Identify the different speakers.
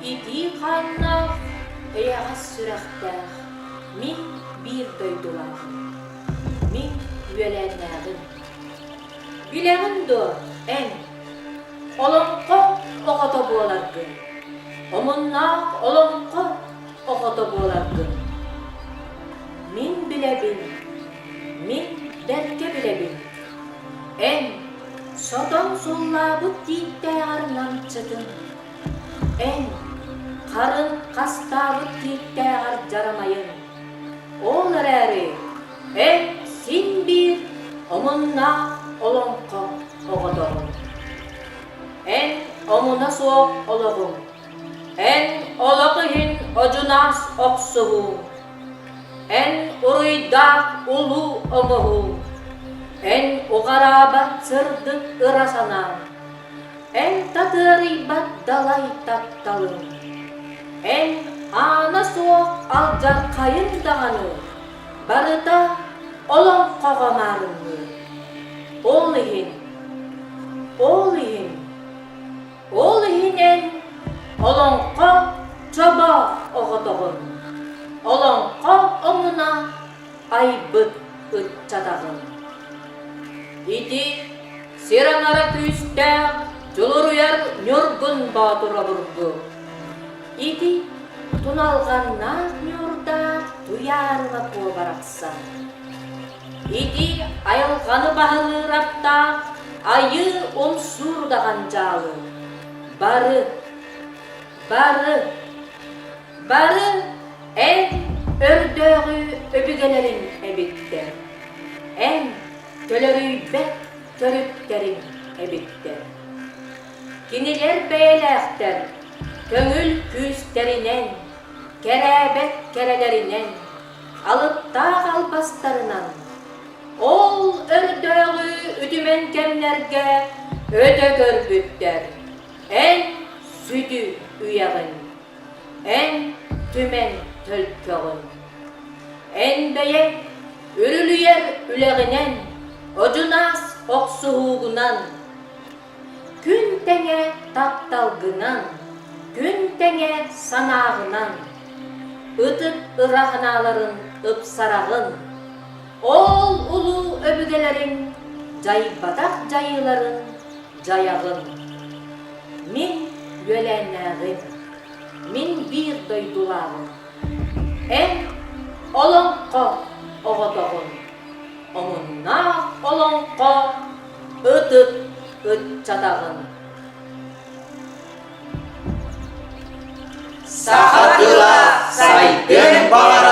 Speaker 1: iti kannak ayagas sürekter. Min bir duydular. Min üyelenlerin. Bileğin do en. Olonko oğata boğalardı. Omunnak olonko oğata boğalardı. Min bilebin. Min derke bilebin. En. Sodan solla bu titte arnan çıdın. En. Karın kasta bu titte ar jaramayın. Oğlar eri. En sin bir omunnak olonko oğatağın. En omuna soğuk olağın. En olağın ocunas oksuğun. En uruydak ulu omuğun. En uğarabat sırdık ırasanan. En tatırıbat dalay taptalın. En ana soğuk alcar kayın dağını. Barıda olon koğamarını. Oğlihin. Oğlihin. Oğlihin en olonko çoba oğutağın. Olonko omuna aybıt ıtçadağın. İdi siranara küste juluruyar nyorgun batura burgu. İdi tunalganna nyorda duyarına kovaraksan. İdi ayılganı bahalı rapta ayı unsur dağın calı. Barı en ördöğü öbügelerin ebitte. En tölörüybek törüpterin ebitte. Kiniler beylekter, köngül küsterinen, kerebet kerelerinen, alıp dağ albastarınan, ol ördöğü üdümen kemlerge öde görbütter. En südü üyağın, en tümen tölköğün, en beyek ürülüyer üleğinen, ocunas oksuğuğunan, gün tenge taptalgınan, gün tenge sanağınan, ıtık ırahınaların ıpsarağın, ol ulu öbügelerin, caybadak cayıların cayağın. Min yölenleğin, min bir duydularım, en olonko oğutağın, omunnak olonko ıtık ıtçadağın.
Speaker 2: Sahatıla saydın balara